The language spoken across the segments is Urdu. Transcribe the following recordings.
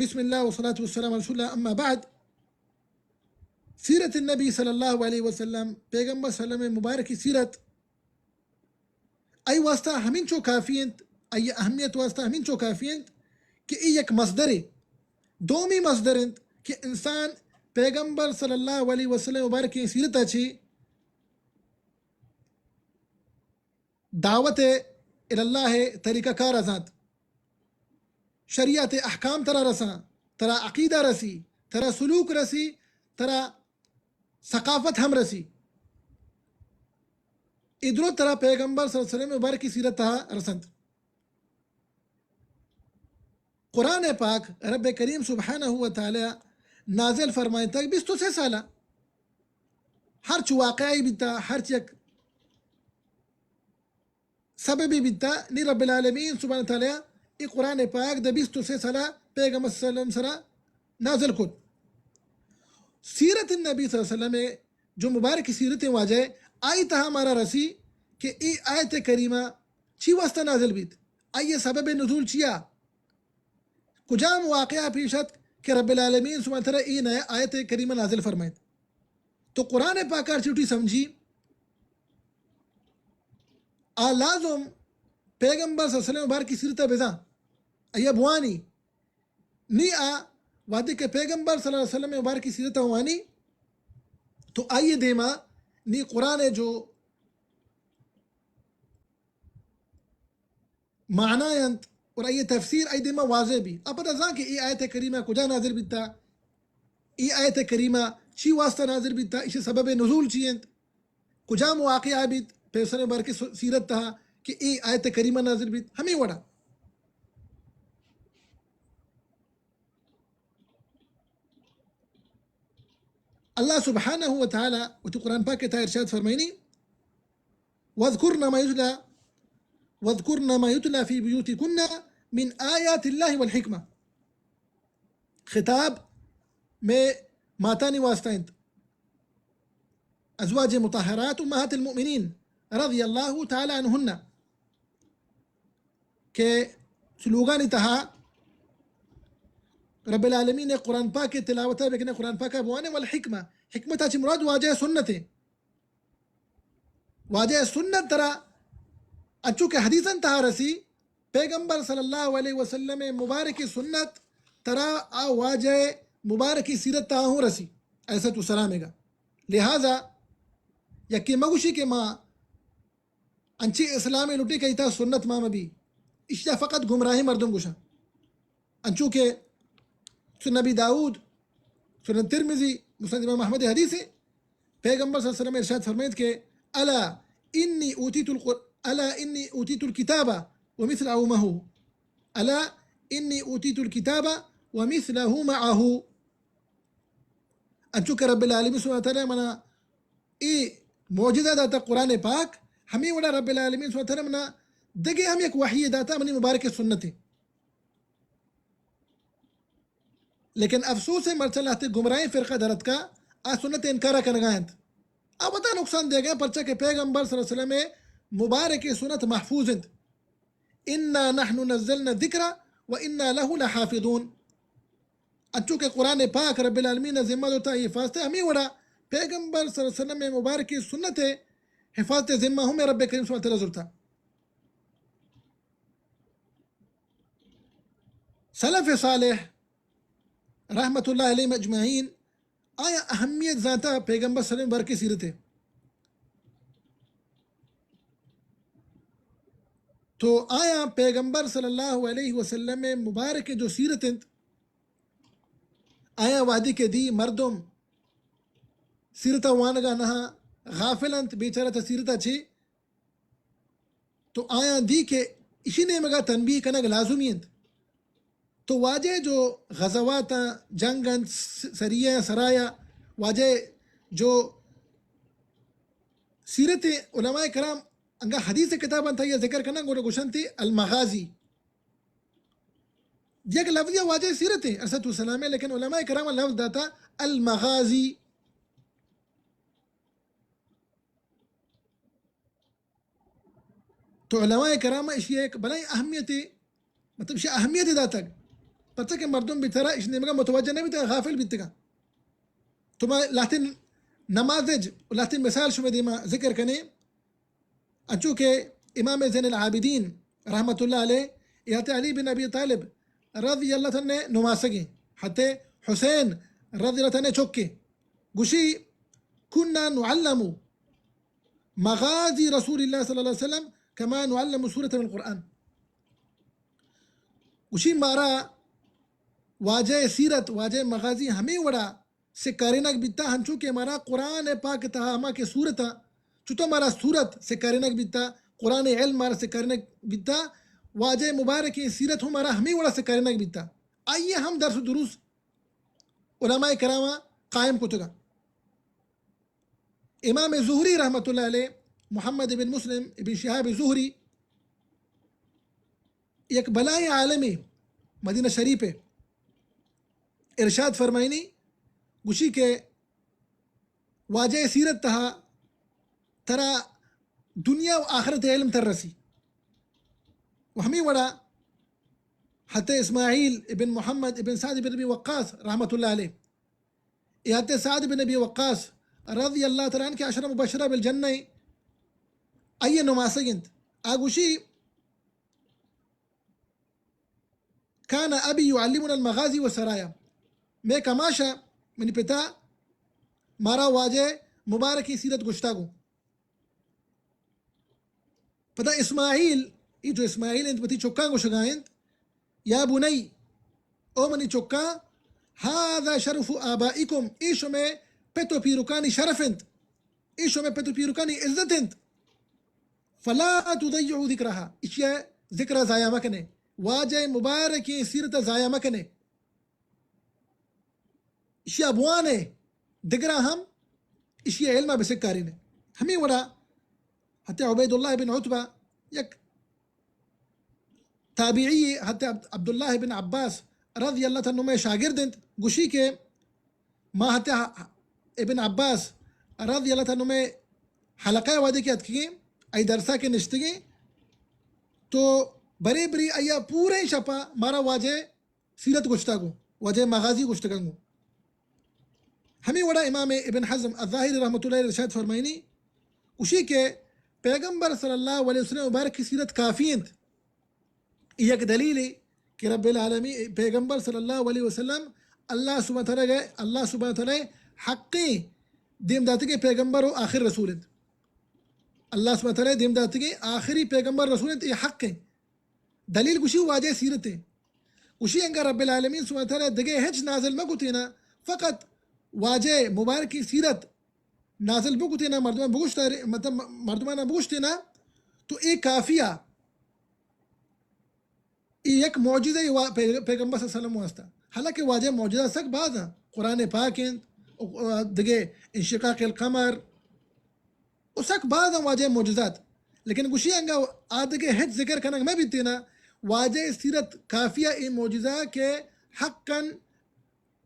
بسم الله والصلاة والسلام على رسول الله. أما بعد، سیرت النبی صلی اللہ علیہ وسلم پیغمبر صلی اللہ علیہ وسلم مبارک کی سیرت ای واسطہ ہمین چو کافیت ای اہمیت واسطہ ہمین چو کافیت کہ ای یک مصدر دومی مصدر کہ انسان پیغمبر صلی اللہ علیہ وسلم مبارک کی سیرت اچھی دعوت اللہ طریقہ کار ازاد شریعت احکام ترا رساں ترا عقیدہ رسی ترا سلوک رسی ترا ثقافت ہم رسی ادرو ترا پیغمبر صلی اللہ علیہ وسلم مبارک کی سیرت تہا رسند. قرآن پاک رب کریم سبحانہ و تعالی نازل فرمائے تک 23 سالہ ہر چو واقعی بیتا ہر چک سببی بیتا نی رب العالمین سبحانہ تعالی ای قرآن پاک دا 23 سالہ پیغمبر صلی اللہ علیہ وسلم نازل کن. سیرت النبی صلی اللہ علیہ وسلم جو مبارک کی سیرت واجہ آئی تہا ہمارا رسی کہ ای آیت کریمہ چی واسطہ نازل بیت آئیے سبب نزول چیا کجام واقعہ پیشت کہ رب العالمین سبحانہ تعالی ای نئے آیت کریمہ نازل فرمائے. تو قرآن پاکار چوٹی سمجھی لازم پیغمبر صلی اللہ علیہ وسلم مبارک کی سیرت بزا ایہ بوانی نی وعدے کہ پیغمبر صلی اللہ علیہ وسلم مبارک کی سیرت ہوانی تو آئیے دیما نی قرآن جو معنی انت اور آئیے تفسیر آئی دیما واضح بھی اب پتہ زاں کہ ای آیت کریمہ کجا نازل بیتا ای آیت کریمہ چی واسطہ نازل بیتا اسے سبب نزول چی انت کجا مواقع بیت پیغمبر مبارک کی سیرت تہا کہ ای آیت کریمہ نازل بیت ہمیں وڑا. اللہ سبحانہ و تعالی وتی قرآن پاک کے تا ارشاد فرمائنی واذکرن ما یتلی فی بیوتکن من آیات اللہ والحکمہ. خطاب میں ماتانی واسطہ انت ازواج مطہرات امہات المؤمنین رضی اللہ تعالی عنہن کہ سلوگانی تہا رب العالمین نے قرآن پاک کی تلاوت ہے لیکن قرآن پاک بوانے والحکمہ حکمت اچھی مراد واجہ سنت ہے واجہ سنت ترا اچھو کہ حدیثاً تہا رسی پیغمبر صلی اللہ علیہ وسلم مبارک سنت ترا واجہ مبارک سیرت تہا ہوں رسی ایسا تو سلامے گا. لہٰذا یکی مگوشی کے ماں انچی اسلامی لٹی کہی تا سنت ماں مبی اشتہ فقط گمراہی مردم گوشا انچو کہ سنن نبی داود سنن ترمذی مسند امام احمد حدیث ہے پیغمبر صلی اللہ علیہ وسلم ارشاد فرمائد کہ الا انی اوتیت الکتاب ومثلہ معہ الا انی اوتیت الکتاب ومثلہ معہ. انچو کہ رب العالمین سبحانہ وتعالی منا ای معجزہ داتا قرآن پاک ہمیں وڑا رب العالمین سبحانہ وتعالی منا دگے ہم ایک وحی داتا منی مبارک سنت ہے. لیکن افسوس ہے مرچلہ تے گمراہی فرقہ درت کا سنت انکارہ کنگاہند اب بتا نقصان دے گئے پرچہ کہ پیغمبر صلی اللہ علیہ وسلم مبارک سنت محفوظ اند انا نحن نزلنا الذکر و انا له لحافظون. اچھو کہ قرآن پاک رب العالمین نے ذمہ دوتا ہے حفاظت ہمیں وڑا پیغمبر صلی اللہ علیہ وسلم مبارک سنت حفاظت ذمہ ہمیں رب کریم صلی اللہ علیہ وسلم. سلف صالح رحمت اللہ علیہ مجمعین آیا اہمیت ذاتہ پیغمبر صلی اللہ علیہ وسلم مبارک سیرت ہے تو آیا پیغمبر صلی اللہ علیہ وسلم مبارک جو سیرت انت آیا وادی کے دی مردم سیرتا وانگا نہا غافل انت بیچارہ تا سیرتا چھے تو آیا دی کہ اسی نے مگا تنبیہ کنگ لازمی انت تو واجہ جو غزوات جنگ سریہ سرایا واجہ جو سیرت علماء کرام انگا حدیث کتاباں تھا یہ ذکر کرنا گوڑا گوشن تھی المغازی یہ کہ لفظیہ واجہ سیرت ہے ارسط والسلام ہے لیکن علماء کرام لفظ داتا المغازی. تو علماء کرام اشیاء ایک بلائی اہمیت مطلب اہمیت داتا پتہ کہ مردم بیترا اس نمگا متوجہ نہیں بیتگا غافل بیتگا تما لاتن نماذج لاتن مثال شما دیما ذکر کنے انچو کہ امام زین العابدین رحمۃ اللہ علیہ یہاں علی بن ابی طالب رضی اللہ عنہ نماسگی حتی حسین رضی اللہ عنہ چوکے گوشی كنا نعلم مغازي رسول الله صلى الله عليه وسلم كما نعلم سورة من القرآن گوشی مارا واجہ سیرت واجہ مغازی ہمیں وڑا سے کارنک بیتا ہنچو کہ ہمارا قرآن پاک تہا ہما کے سورتا چوتو مارا سورت سے کارنک بیتا قرآن علم مارا سے کارنک بیتا واجہ مبارک سیرت ہمارا ہمیں وڑا سے کارنک بیتا آئیے ہم درس و دروس علماء کرامہ قائم کتگا امام زہری رحمۃ اللہ علیہ محمد بن مسلم ابن شہاب زہری ایک بلائی عالمی مدینہ شریف ارشاد فرمائنی گوشی کے واجہ سیرت تہا ترا دنیا و آخرت علم تر رسی و ہمیں وڑا حتی اسماعیل ابن محمد ابن سعد بن ابی وقاص رحمۃ اللہ علیہ یہاں سعد بن ابی وقاص رضی اللہ تعالیٰ عنہ کے عشرہ مبشرہ بالجنہ آئیے نماسگند آگوشی كان أبي يعلمنا المغازي والسرايا میں کماشا منی پتا مارا واجہ مبارکی سیرت گشتاگو پتا اسماعیل یہ جو اسماعیل انت بتی چکا گشگائند یا بنی او منی چکا هذا شرف آبائکم ایشو میں پتو پیروکانی شرف انت ایشو میں پتو پیروکانی عزت انت فلا تضيعوا ذکرها اشیاء ذکر ضائع مکنے واجہ مبارکی سیرت ضائع مکنے اشیاء بوانے دگرا ہم اشیاء علمہ بسکاری نے ہمیں وڑا حتی عبید اللہ بن عتبہ یک تابعی حتی عبداللہ بن عباس رضی اللہ عنہ میں شاگردند گوشی کے ما حتی ابن عباس رضی اللہ عنہ میں حلقہ وادی کی اتکی ای درسہ کے نشتگی تو بری بری ایا پورے شپا مارا واجہ سیرت گشتاگو واجہ مغازی گشتگنگو ہمیں وڑا امام ابن حزم الظاہری رحمۃ اللہ ارشاد فرمائنی اسی کے پیغمبر صلی اللہ علیہ وسلم مبارک کی سیرت کافی انت ایک دلیل کہ رب العالمین پیغمبر صلی اللہ علیہ وسلم اللہ سبحانہ تعالی حقی دیم داتے کے پیغمبر و آخر رسول انت اللہ سبحانہ تعالی دیم داتے کے آخری پیغمبر رسول انت یہ حق ہے دلیل گوشی واجہ سیرت ہے گوشی انگا رب العالمین سبحانہ تعالی دگے ہچ نازل مگوتینا فقط واجہ مبارکی سیرت نازل بگوتینا مردمانہ بگوشتینا تو ایک کافیہ ایک معجزہ پیغمبر صلی اللہ علیہ وسلم واسطہ حالانکہ واجہ معجزہ سک بعض ہیں قرآن پاک دگے انشقاق القمر وہ سک بعض ہیں واجہ معجزات لیکن گوشی انگا آدھگے ہچ ذکر کنگ میں بیتینا واجہ سیرت کافیہ ای معجزہ کے حقاً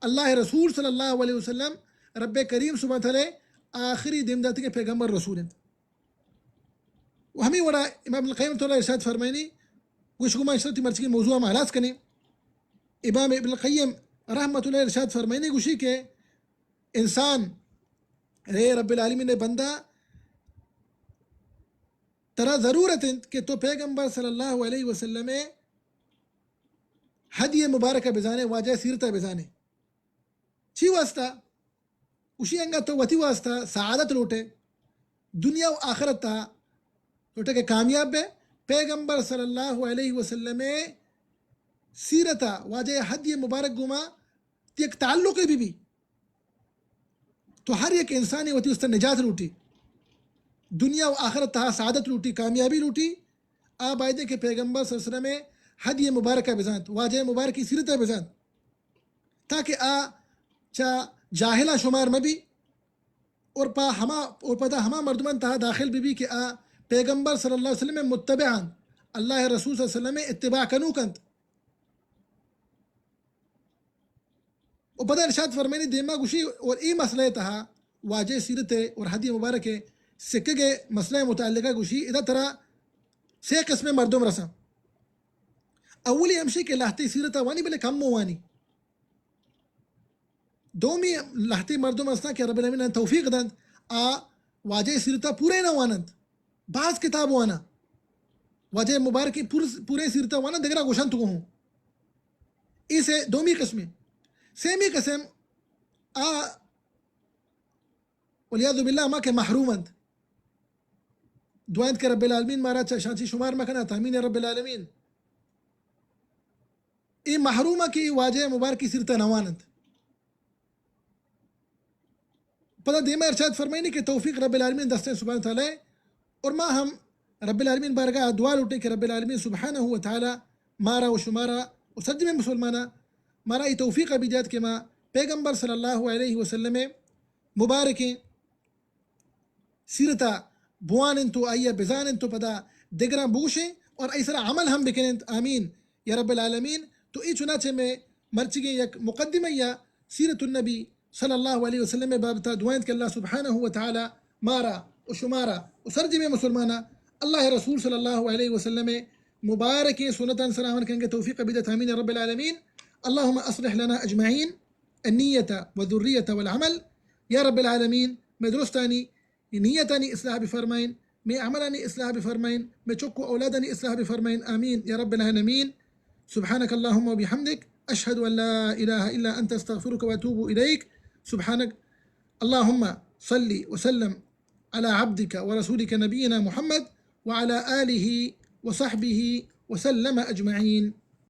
اللہ رسول صلی اللہ علیہ وسلم رب کریم سبحانہ تعالی آخری دیمداتی کے پیغمبر رسول ہیں ہمیں وڑا امام القیم رحمۃ اللہ ارشاد فرمائنی وشکو ما اشرتی مرچی کی موضوع محلاس کنی امام ابن القیم رحمۃ اللہ ارشاد فرمائنی گوشی کے انسان رے رب العالمین نے بندہ ترا ضرورت ہے کہ تو پیغمبر صلی اللہ علیہ وسلم ہدی مبارکہ بزانے واجہ سیرتہ بزانے چی واسطہ اسی انگا تو وتی واسطہ سعادت لوٹے دنیا و آخرت تا لوٹے کہ کامیاب بے پیغمبر صلی اللہ علیہ وسلم سیرتہ واجہ ہدی مبارک گما ایک تعلق بھی تو ہر ایک انسانی وتی اس تا نجات لوٹی دنیا و آخرت تہا سعادت لوٹی کامیابی لوٹی آپ آئے دے کہ پیغمبر صلی اللہ علیہ وسلم ہدی مبارکہ بزانت واجہ مبارکی سیرتہ بزانت تاکہ چا جاہلہ شمار میں بھی اور پتا ہما مردمان تہا داخل بھی کہ پیغمبر صلی اللہ علیہ وسلم متبعان اللہ رسول صلی اللہ علیہ وسلم اتباع کنو کنت اور پتا ارشاد فرمینی دیما گوشی اور ای مسئلہ تہا واجہ سیرت اور ہدی مبارک سکے گے مسئلہ متعلقہ گوشی ادھا طرح سے قسم مردم رسا أولي أمشي كلاحتي سيرة واني بلا كم واني دومي لاحتي مردم أصلا كي رب العالمين توفيق دند واجه سيرة پورے وانند بعض كتاب وانا واجه مباركي پورے سيرة وانا دگرا گوشن تو ہوں اسے دومی قسمیں سیمی قسم والعیاذ باللہ ما کہ محرومند دعائیں کہ رب العالمین مارا شانچی شمار مکنا تامین رب العالمین ای محرومہ کی واجہ مبارکی سیرتا نوانند پتہ دیمہ ارشاد فرمائنی کہ توفیق رب العالمین دستے سبحانہ تعالی اور ما ہم رب العالمین بارگاہ دعا لوٹے کہ رب العالمین سبحانہ وتعالی مارا و شمارا و سجد میں مسلمانہ مارا ای توفیق بیجات کہ ما پیغمبر صلی اللہ علیہ وسلم مبارکیں سیرتا بوانن تو آئیے بزانن تو پدا دگران بوشیں اور ایسرا عمل ہم بکنن آمین یا رب العالمین تو ای چنانچہ میں مرچگیں یک مقدمہ یا سیرت النبی صلی اللہ علیہ وسلم بابتا دعائیں کہ اللہ سبحانہ وتعالی مارا و شمارا و سرج میں مسلمانہ اللہ رسول صلی اللہ علیہ وسلم مبارکیں سنتاً سلامن کہیں گے توفیق بدت آمین رب العالمین اللہم اصلح لنا اجمعین النیت والذریت والعمل یا رب العالمین میں درستانی نیتانی اصلاح بفرمائن میں عملانی اصلاح بفرمائن میں چکو اولادانی اصلاح بفرمائن آمین یا رب العالمین سبحانك اللهم وبحمدك أشهد أن لا إله إلا أنت أستغفرك وأتوب إليك سبحانك اللهم صل وسلم على عبدك ورسولك نبينا محمد وعلى آله وصحبه وسلم أجمعين